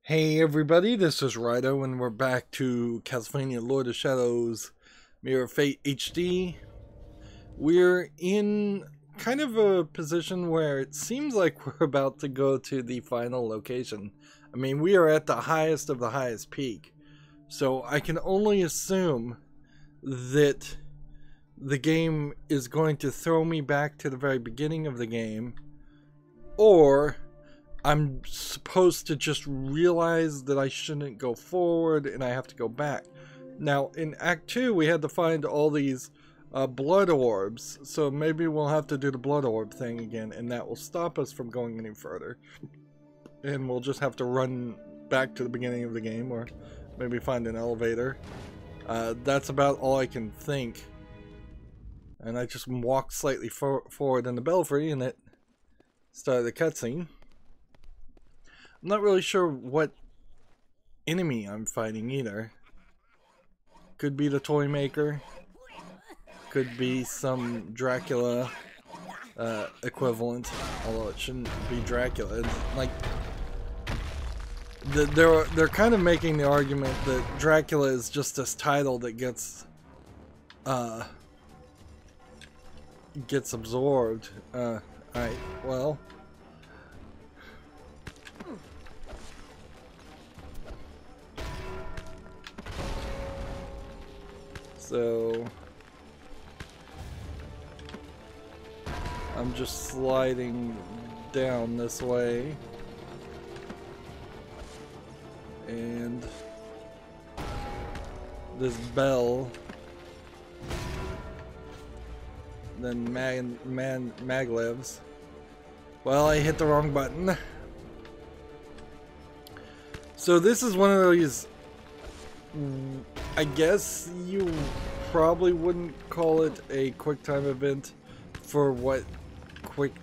Hey everybody, this is Rydo and we're back to Castlevania Lord of Shadows Mirror of Fate HD. We're in kind of a position where it seems like we're about to go to the final location. I mean, we are at the highest of the highest peak. So I can only assume that the game is going to throw me back to the very beginning of the game, or I'm supposed to just realize that I shouldn't go forward and I have to go back. Now, in Act 2, we had to find all these blood orbs, so maybe we'll have to do the blood orb thing again, and that will stop us from going any further. And we'll just have to run back to the beginning of the game, or maybe find an elevator. That's about all I can think. And I just walked slightly forward in the belfry, and it started the cutscene. I'm not really sure what enemy I'm fighting either. Could be the toy maker. Could be some Dracula equivalent, although it shouldn't be Dracula. It's like they're kind of making the argument that Dracula is just this title that gets absorbed. Alright, well. So I'm just sliding down this way, and this bell, then maglevs. Well, I hit the wrong button. So this is one of those, I guess you probably wouldn't call it a quick time event for what quick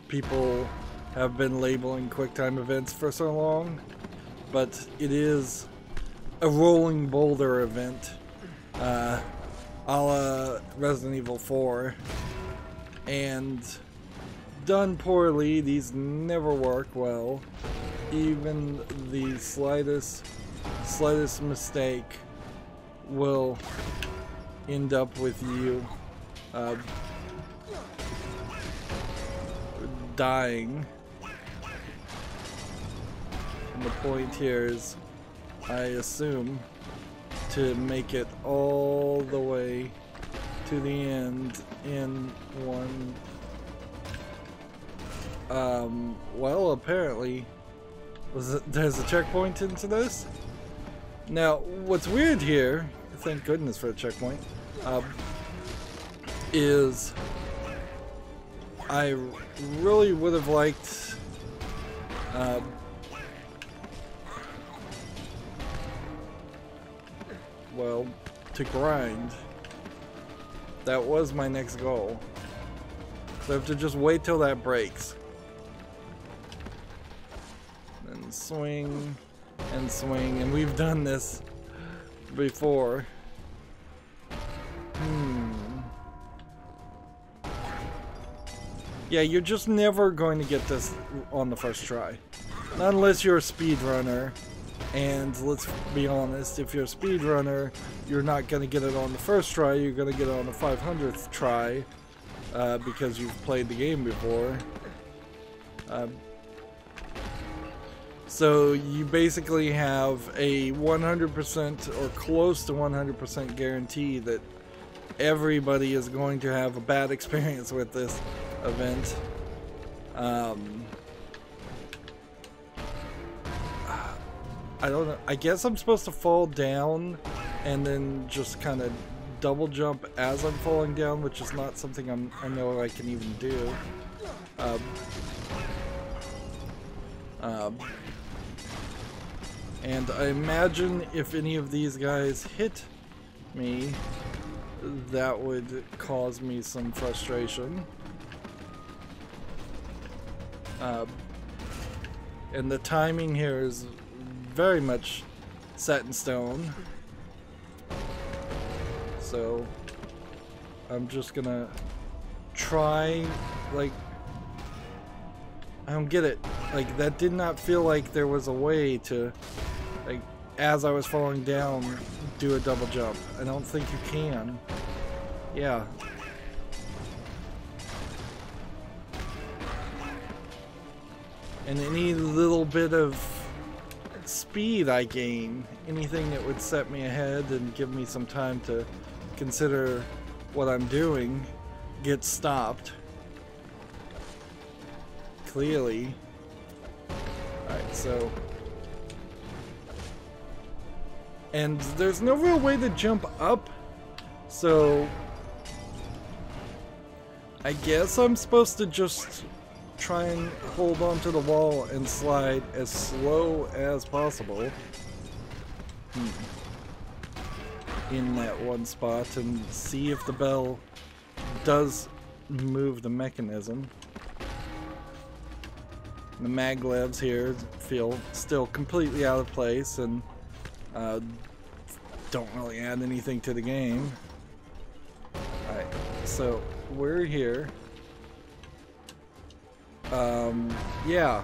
people have been labeling quick time events for so long, but it is a rolling boulder event, a la Resident Evil 4, and done poorly. These never work well. Even the slightest mistake will end up with you dying. And the point here is, I assume, to make it all the way to the end in one. Well, apparently there's a checkpoint into this. Now, what's weird here, thank goodness for a checkpoint, is I really would have liked well, to grind. That was my next goal. So I have to just wait till that breaks. Then swing and swing, and we've done this before. Yeah, you're just never going to get this on the first try. Not unless you're a speedrunner, and let's be honest, if you're a speedrunner, you're not going to get it on the first try, you're going to get it on the 500th try, because you've played the game before. So you basically have a 100% or close to 100% guarantee that everybody is going to have a bad experience with this event. I don't know. I guess I'm supposed to fall down and then just kind of double jump as I'm falling down, which is not something I know I can even do. And I imagine if any of these guys hit me, that would cause me some frustration. And the timing here is very much set in stone. So I'm just gonna try, like, I don't get it. Like, that did not feel like there was a way to, like, as I was falling down, do a double jump. I don't think you can. Yeah. And any little bit of speed I gain, anything that would set me ahead and give me some time to consider what I'm doing, gets stopped. Clearly. Alright, so... And there's no real way to jump up, so... I guess I'm supposed to just try and hold onto the wall and slide as slow as possible in that one spot and see if the bell does move the mechanism. The maglevs here feel still completely out of place and don't really add anything to the game. Alright, so we're here. Yeah.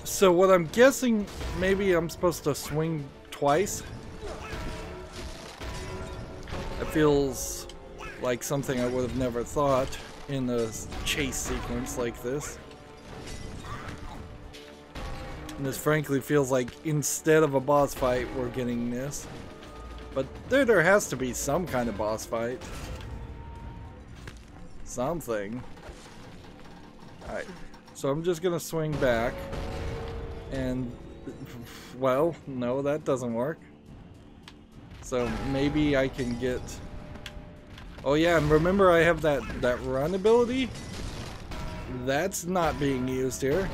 So what I'm guessing, maybe I'm supposed to swing twice. It feels like something I would have never thought in a chase sequence like this. And this frankly feels like instead of a boss fight, we're getting this. But there has to be some kind of boss fight. Something. Alright, so I'm just gonna swing back. And, well, no, that doesn't work. So maybe I can get... Oh yeah, and remember I have that run ability? That's not being used here.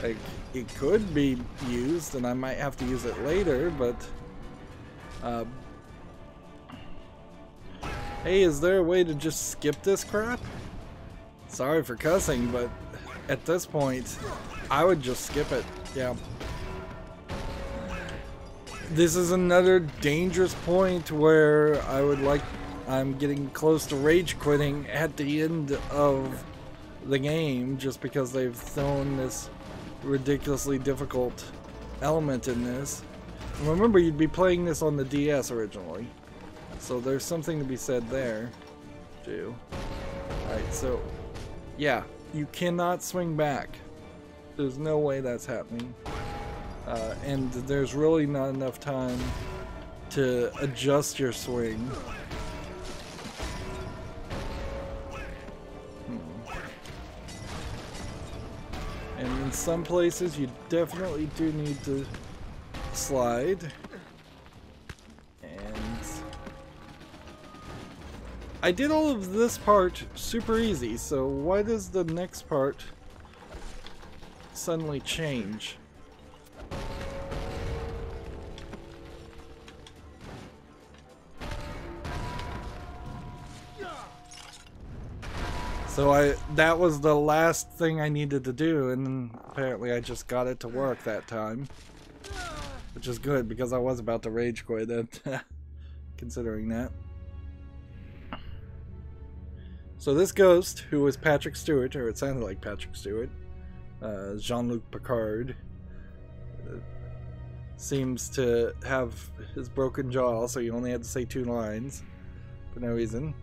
Like, it could be used, and I might have to use it later, but... Hey, is there a way to just skip this crap? Sorry for cussing, but at this point, I would just skip it. Yeah. This is another dangerous point where I'm getting close to rage quitting at the end of the game just because they've thrown this ridiculously difficult element in this. And remember, you'd be playing this on the DS originally. So there's something to be said there, too. Alright, so, yeah, you cannot swing back. There's no way that's happening. And there's really not enough time to adjust your swing. And in some places, you definitely do need to slide. I did all of this part super easy, so why does the next part suddenly change? So that was the last thing I needed to do, and apparently I just got it to work that time. Which is good, because I was about to rage quit it, considering that. So this ghost, who was Patrick Stewart, or it sounded like Patrick Stewart, Jean-Luc Picard, seems to have his broken jaw, so he only had to say 2 lines for no reason.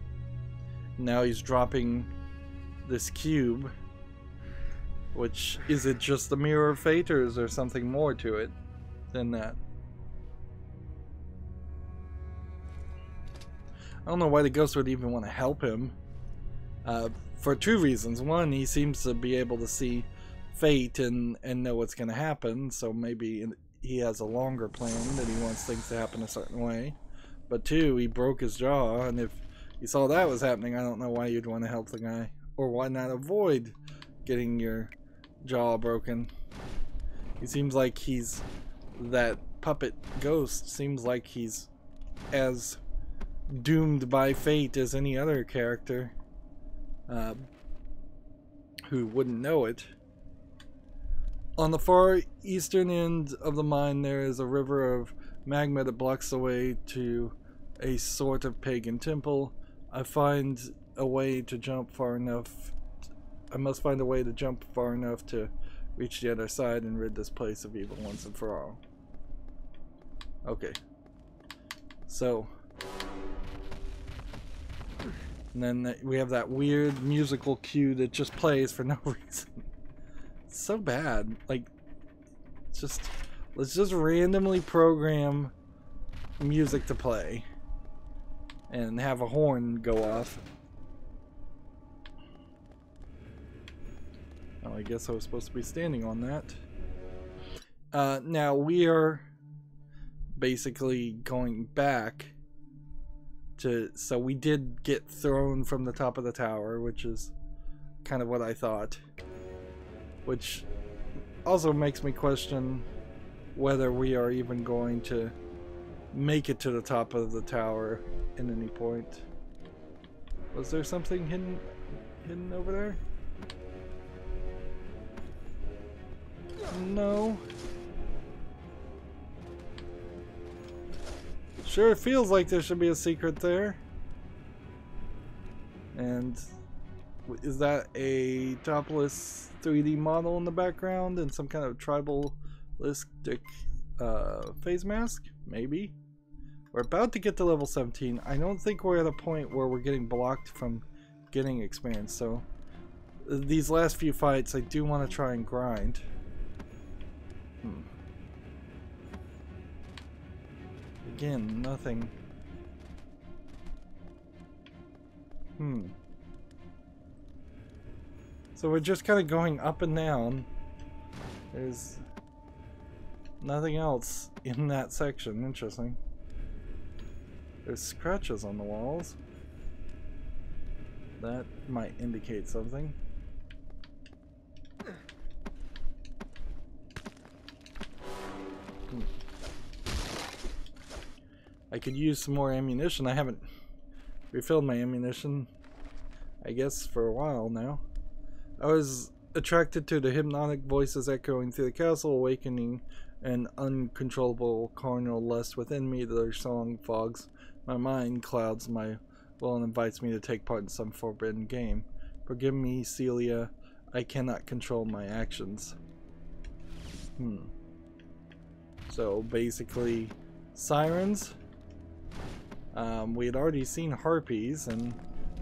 Now he's dropping this cube, which, is it just the Mirror of Fate, or is there something more to it than that? I don't know why the ghost would even want to help him. For 2 reasons. One, he seems to be able to see fate and know what's going to happen, so maybe he has a longer plan that he wants things to happen a certain way. But 2, he broke his jaw, and if you saw that was happening, I don't know why you'd want to help the guy. Or why not avoid getting your jaw broken. He seems like he's... that puppet ghost seems like he's as doomed by fate as any other character. Who wouldn't know it. On the far eastern end of the mine, there is a river of magma that blocks the way to a sort of pagan temple. I find a way to jump far enough. I must find a way to jump far enough to reach the other side and rid this place of evil once and for all. Okay. So. And then we have that weird musical cue that just plays for no reason. It's so bad. Like, just let's just randomly program music to play and have a horn go off. Oh, I guess I was supposed to be standing on that. Now we are basically going back to, so we did get thrown from the top of the tower, which is kind of what I thought, which also makes me question whether we are even going to make it to the top of the tower at any point. Was there something hidden over there? No. Sure, it feels like there should be a secret there. And is that a topless 3D model in the background and some kind of tribalistic phase mask? Maybe. We're about to get to level 17. I don't think we're at a point where we're getting blocked from getting experience. So these last few fights, I do want to try and grind. Again, nothing. So we're just kind of going up and down. There's nothing else in that section. Interesting. There's scratches on the walls. That might indicate something. I could use some more ammunition. I haven't refilled my ammunition, I guess, for a while now. I was attracted to the hypnotic voices echoing through the castle, awakening an uncontrollable carnal lust within me. Their song fogs my mind, clouds my will, and invites me to take part in some forbidden game. Forgive me, Celia. I cannot control my actions. So basically, sirens. We had already seen harpies, and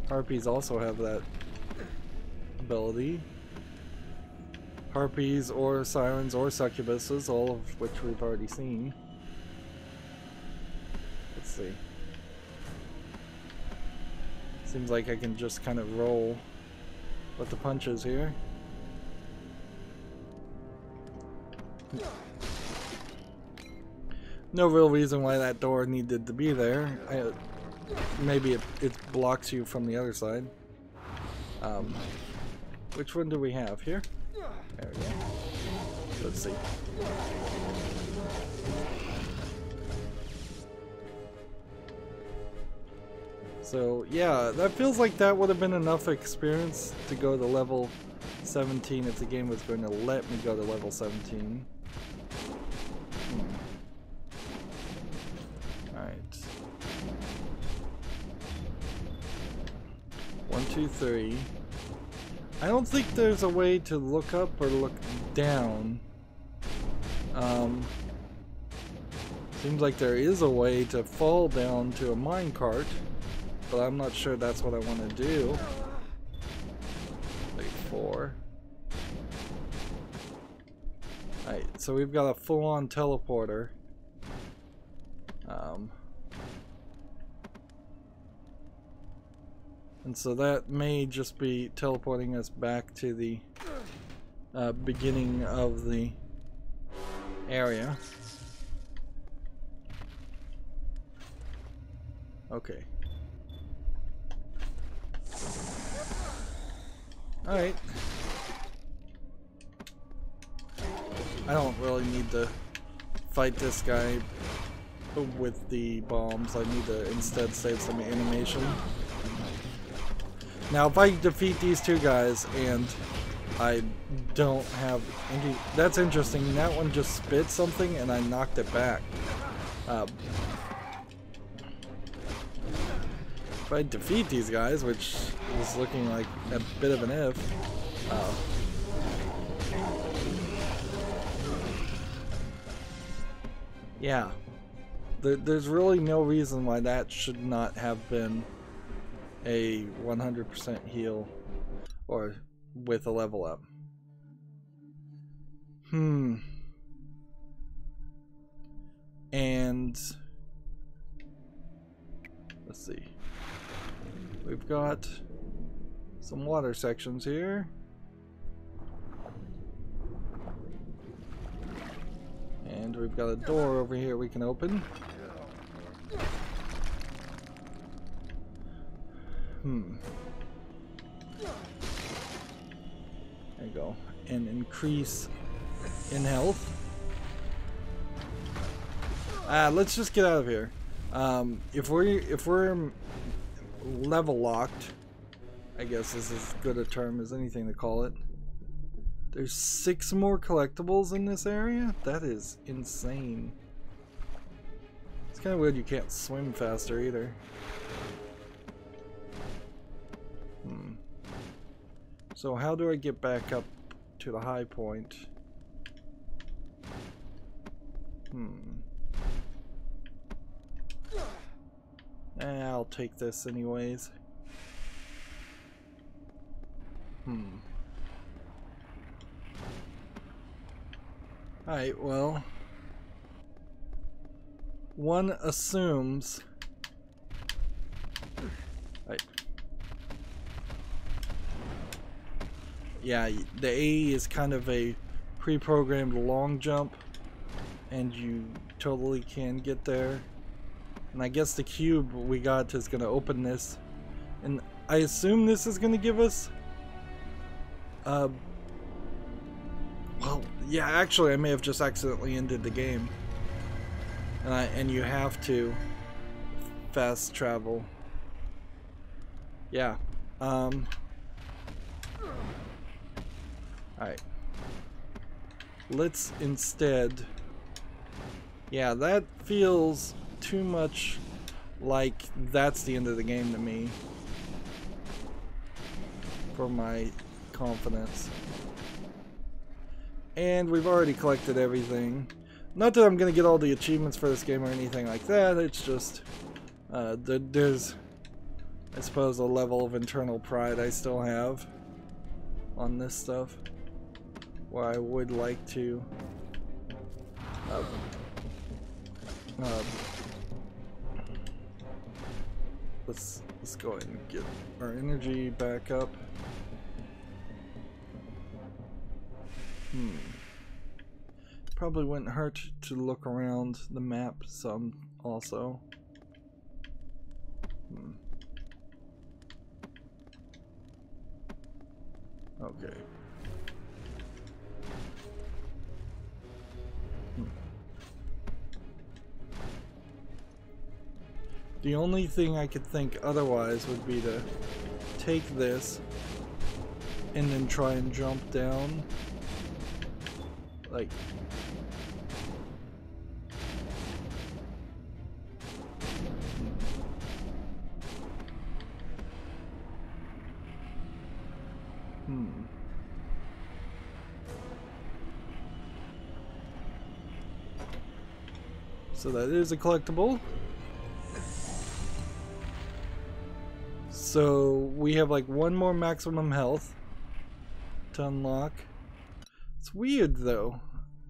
harpies also have that ability. Harpies or sirens or succubuses, all of which we've already seen. Let's see. Seems like I can just kind of roll with the punches here. No real reason why that door needed to be there. Maybe it blocks you from the other side. Which one do we have here? There we go. Let's see. So yeah, that feels like that would have been enough experience to go to level 17 if the game was going to let me go to level 17. Alright. 1, 2, 3. I don't think there's a way to look up or look down. Seems like there is a way to fall down to a minecart, but I'm not sure that's what I want to do. Like 4. Alright, so we've got a full-on teleporter. And so that may just be teleporting us back to the beginning of the area. Okay. Alright. I don't really need to fight this guy with the bombs. I need to instead save some animation. Now, if I defeat these two guys and I don't have any... That's interesting. That one just spit something and I knocked it back. If I defeat these guys, which is looking like a bit of an if. Oh. Yeah. There's really no reason why that should not have been a 100% heal or with a level up. And let's see. We've got some water sections here. And we've got a door over here we can open. There you go. And increase in health. Let's just get out of here. If we're level locked, I guess this is as good a term as anything to call it. There's 6 more collectibles in this area? That is insane. It's kind of weird you can't swim faster either. So how do I get back up to the high point? I'll take this anyways. Alright, well, one assumes. Right. Yeah, the A is kind of a pre-programmed long jump, and you totally can get there. And I guess the cube we got is going to open this, and I assume this is going to give us well, yeah, actually I may have just accidentally ended the game. And you have to fast travel. Yeah. Alright. Let's instead... Yeah, that feels too much like that's the end of the game to me. For my confidence. And we've already collected everything. Not that I'm gonna get all the achievements for this game or anything like that, it's just there's, I suppose, a level of internal pride I still have on this stuff, where I would like to let's go ahead and get our energy back up. Probably wouldn't hurt to look around the map some also. Okay. The only thing I could think otherwise would be to take this and then try and jump down. Like... So that is a collectible. So we have like one more maximum health to unlock. It's weird though.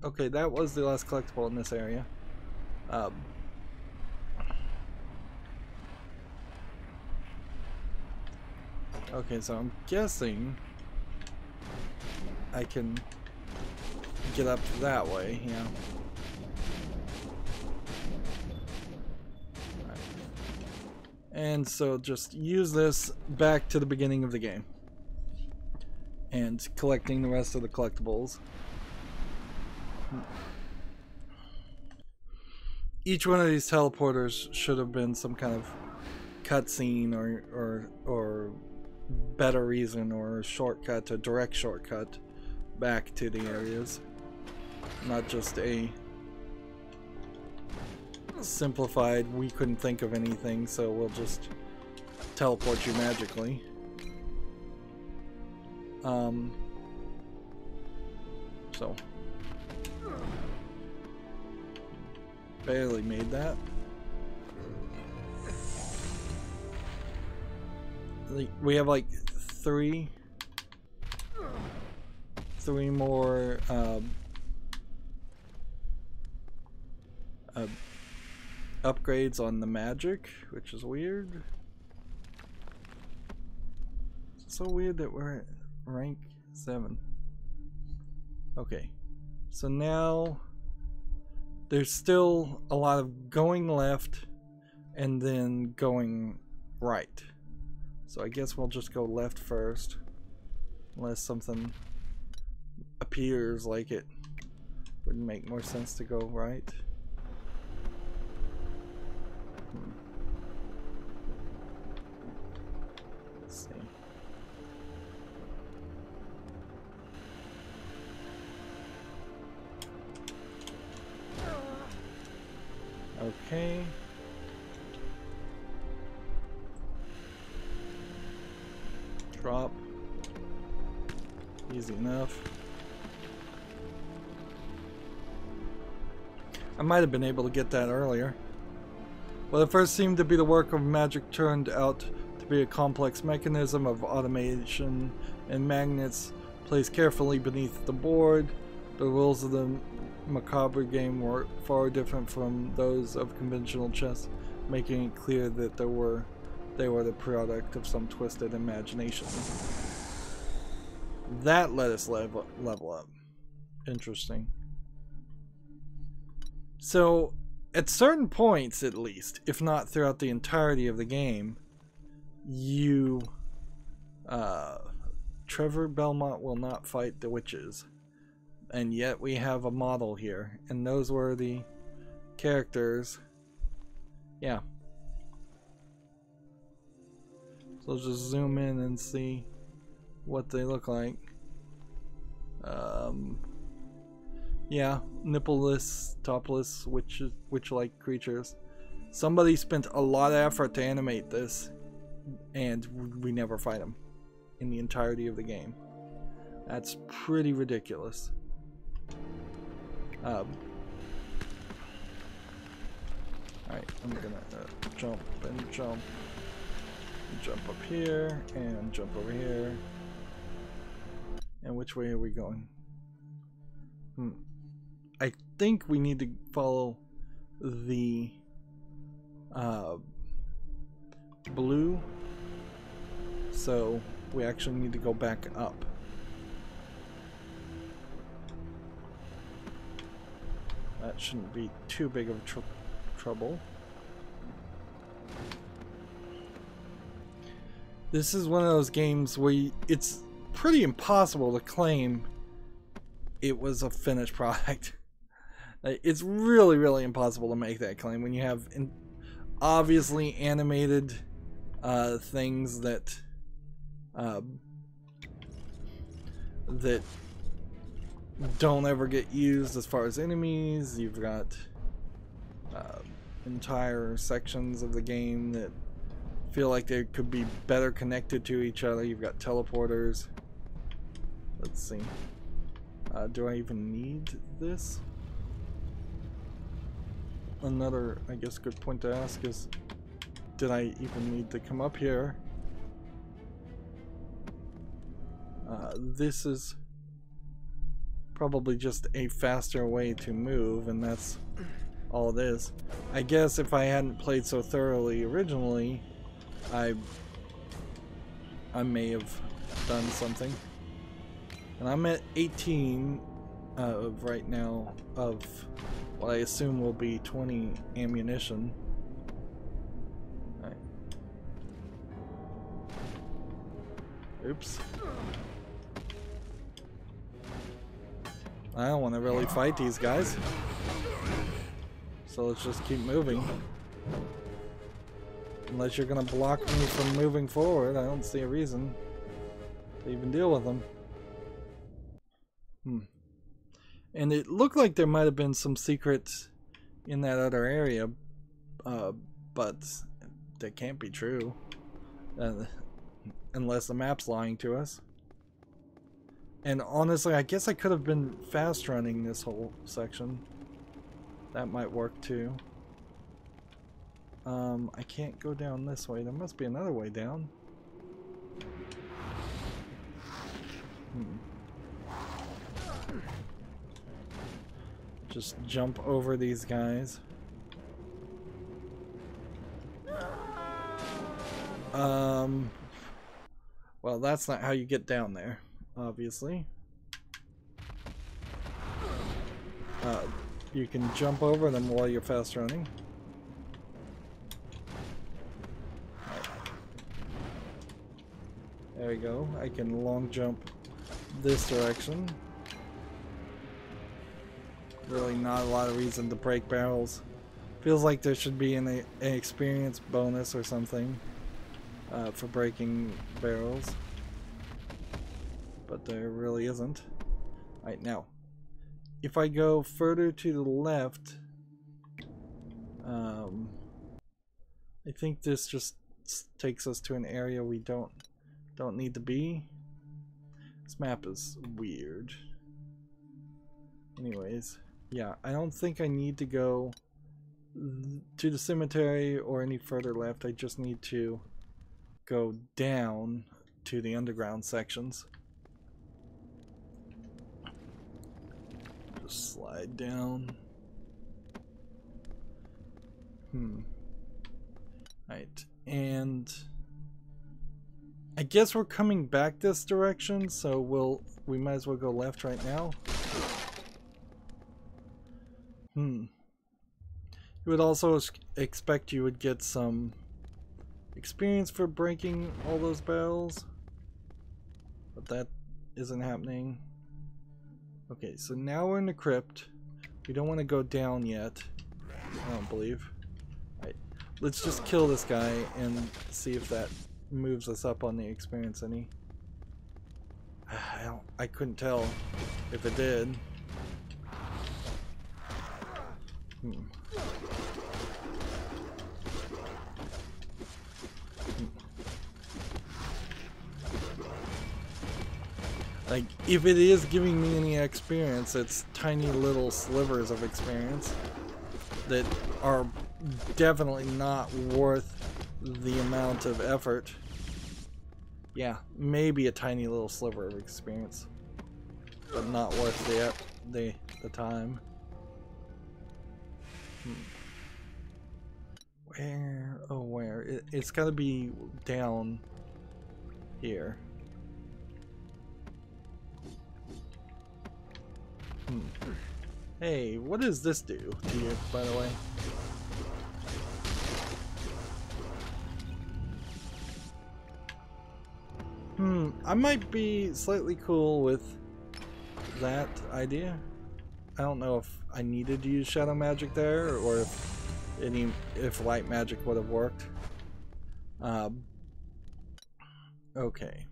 Okay, that was the last collectible in this area. Okay, so I'm guessing I can get up that way, yeah. Right. And so just use this back to the beginning of the game. And collecting the rest of the collectibles. Each one of these teleporters should have been some kind of cutscene or better reason or a shortcut, a direct shortcut back to the areas. Not just a simplified, we couldn't think of anything, so we'll just teleport you magically. So barely made that. We have like three more upgrades on the magic, which is weird. It's so weird that we're at rank 7. Okay, so now there's still a lot of going left and then going right. So I guess we'll just go left first, unless something appears like it would make more sense to go right. Let's see. Okay. Drop. Easy enough. I might have been able to get that earlier. What at first seemed to be the work of magic turned out to be a complex mechanism of automation and magnets placed carefully beneath the board. The rules of the macabre game were far different from those of conventional chess, making it clear that they were the product of some twisted imagination. That let us level up. Interesting. So, at certain points at least, if not throughout the entirety of the game, you... Trevor Belmont will not fight the witches. And yet we have a model here. And those were the characters. Yeah. So let's just zoom in and see what they look like. Yeah, nippleless, topless, witch-like creatures. Somebody spent a lot of effort to animate this, and we never fight them in the entirety of the game. That's pretty ridiculous. Alright, I'm gonna jump and jump. Jump up here and jump over here. And which way are we going? I think we need to follow the blue, so we actually need to go back up. That shouldn't be too big of trouble. This is one of those games where it's pretty impossible to claim it was a finished product. It's really, really impossible to make that claim when you have obviously animated things that that don't ever get used as far as enemies. You've got entire sections of the game that feel like they could be better connected to each other. You've got teleporters. Let's see. Do I even need this? Another, I guess, good point to ask is, did I even need to come up here? This is probably just a faster way to move, and that's all it is. I guess if I hadn't played so thoroughly originally, I may have done something. And I'm at 18 right now of what I assume will be 20 ammunition. Right. Oops. I don't want to really fight these guys. So let's just keep moving. Unless you're gonna block me from moving forward, I don't see a reason to even deal with them. And it looked like there might have been some secrets in that other area, but that can't be true. Unless the map's lying to us. And honestly, I guess I could have been fast running this whole section. That might work too. I can't go down this way. There must be another way down. Just jump over these guys. Well, that's not how you get down there, obviously. You can jump over them while you're fast running. There we go. I can long jump this direction. Really not a lot of reason to break barrels. Feels like there should be an experience bonus or something for breaking barrels. But there really isn't. Alright, now. If I go further to the left, I think this just takes us to an area we don't need to be. This map is weird. Anyways, yeah, I don't think I need to go to the cemetery or any further left. I just need to go down to the underground sections. Just slide down. Right, and I guess we're coming back this direction, so we might as well go left right now. You would also expect you would get some experience for breaking all those barrels, but that isn't happening. Okay, so now we're in the crypt. We don't want to go down yet, I don't believe. Right, let's just kill this guy and see if that moves us up on the experience any. I couldn't tell if it did. Like, if it is giving me any experience, it's tiny little slivers of experience that are definitely not worth the amount of effort. Yeah, maybe a tiny little sliver of experience, but not worth the time. Where? Oh, where? It's got to be down here. Hey, what does this do to you, by the way? I might be slightly cool with that idea. I don't know if I needed to use shadow magic there, or if light magic would have worked. Okay.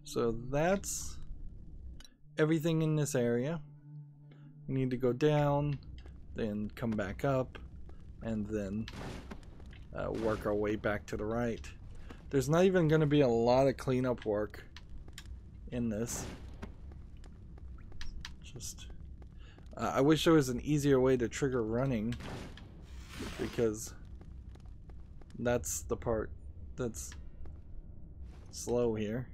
So that's everything in this area. We need to go down, then come back up, and then work our way back to the right. There's not even going to be a lot of cleanup work in this. Just I wish there was an easier way to trigger running, because that's the part that's slow here.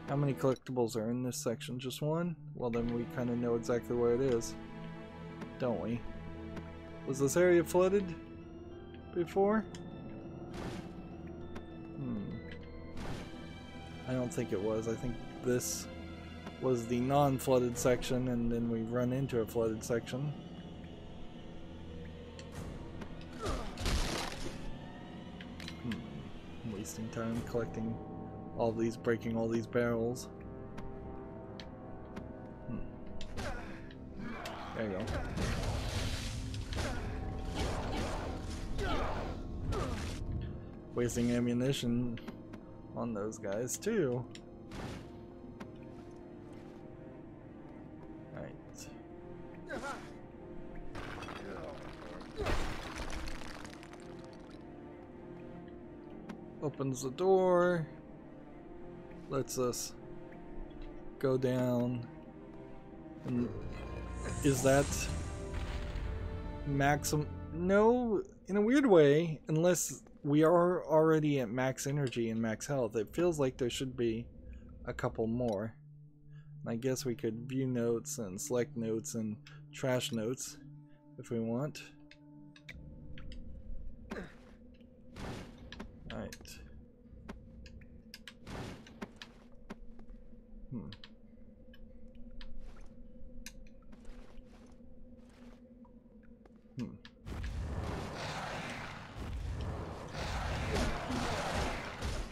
How many collectibles are in this section? Just one? Well, then we kind of know exactly where it is, don't we? Was this area flooded before? I don't think it was. I think this was the non-flooded section, and then we run into a flooded section. I'm wasting time collecting all these, breaking all these barrels. There you go. Wasting ammunition on those guys too. Right. Opens the door. Lets us go down. And is that maximum? No, in a weird way, unless we are already at max energy and max health, it feels like there should be a couple more. I guess we could view notes and select notes and trash notes if we want. Alright.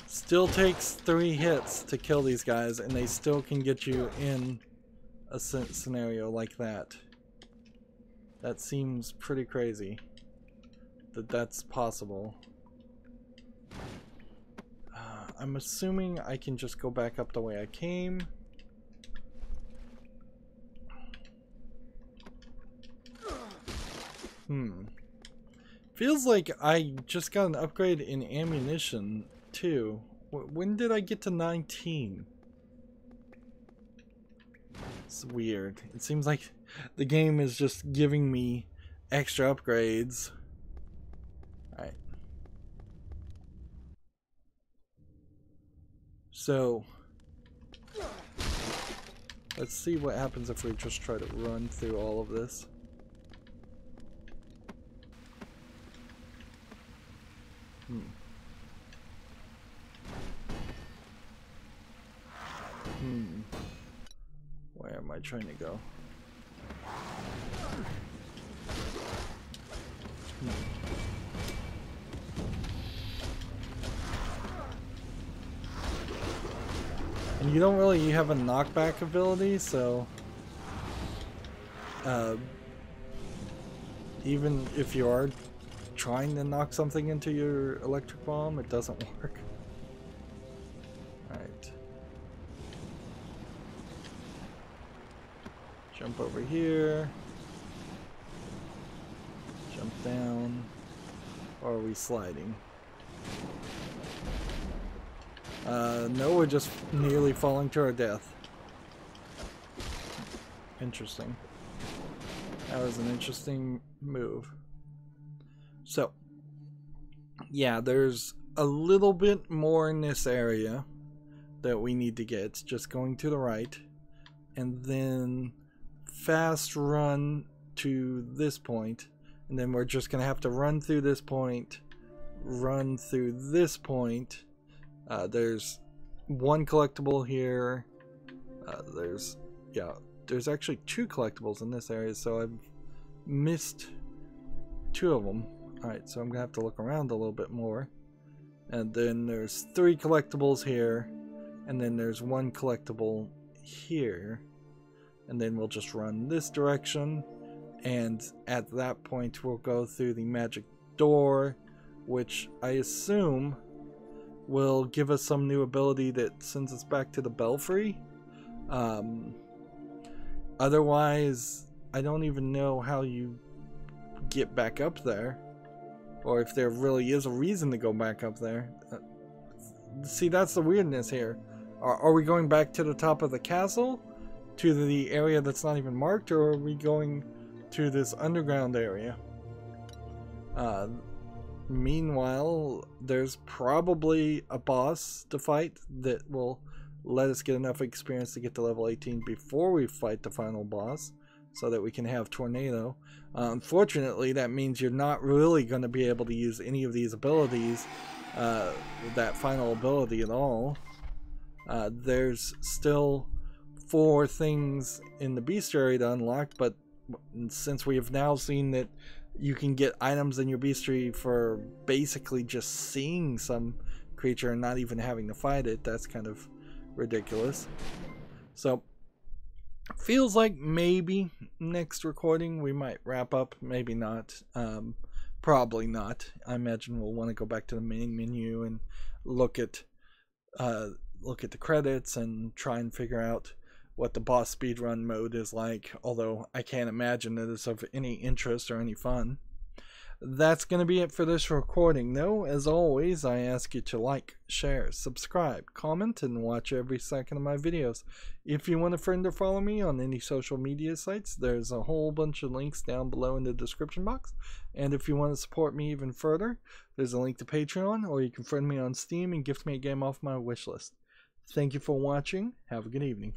Still takes 3 hits to kill these guys, and they still can get you in a scenario like that. That seems pretty crazy that that's possible. I'm assuming I can just go back up the way I came. Feels like I just got an upgrade in ammunition too. When did I get to 19? It's weird. It seems like the game is just giving me extra upgrades. Alright. So, let's see what happens if we just try to run through all of this. Where am I trying to go? And you don't really have a knockback ability, so even if you are trying to knock something into your electric bomb, it doesn't work. Alright. Jump over here. Jump down. Or are we sliding? No, we're just nearly falling to our death. Interesting. That was an interesting move. So, yeah, there's a little bit more in this area that we need to get. Just going to the right. And then fast run to this point. And then we're just going to have to run through this point. Run through this point. There's one collectible here. There's actually 2 collectibles in this area, so I've missed 2 of them. Alright, so I'm gonna have to look around a little bit more. And then there's 3 collectibles here, and then there's 1 collectible here. And then we'll just run this direction, and at that point we'll go through the magic door, which I assume will give us some new ability that sends us back to the belfry. Otherwise, I don't even know how you get back up there, or if there really is a reason to go back up there. See, that's the weirdness here. Are we going back to the top of the castle, to the area that's not even marked, or are we going to this underground area? Meanwhile, there's probably a boss to fight that will let us get enough experience to get to level 18 before we fight the final boss, so that we can have Tornado. Unfortunately, that means you're not really going to be able to use any of these abilities, that final ability at all. There's still 4 things in the bestiary to unlock, but since we have now seen that you can get items in your bestiary for basically just seeing some creature and not even having to fight it, that's kind of ridiculous. So, feels like maybe next recording we might wrap up, maybe not. Probably not. I imagine we'll want to go back to the main menu and look at the credits and try and figure out what the boss speedrun mode is like, although I can't imagine that it's of any interest or any fun. That's going to be it for this recording, though. As always, I ask you to like, share, subscribe, comment, and watch every second of my videos. If you want a friend to follow me on any social media sites, there's a whole bunch of links down below in the description box. And if you want to support me even further, there's a link to Patreon, or you can friend me on Steam and gift me a game off my wishlist. Thank you for watching. Have a good evening.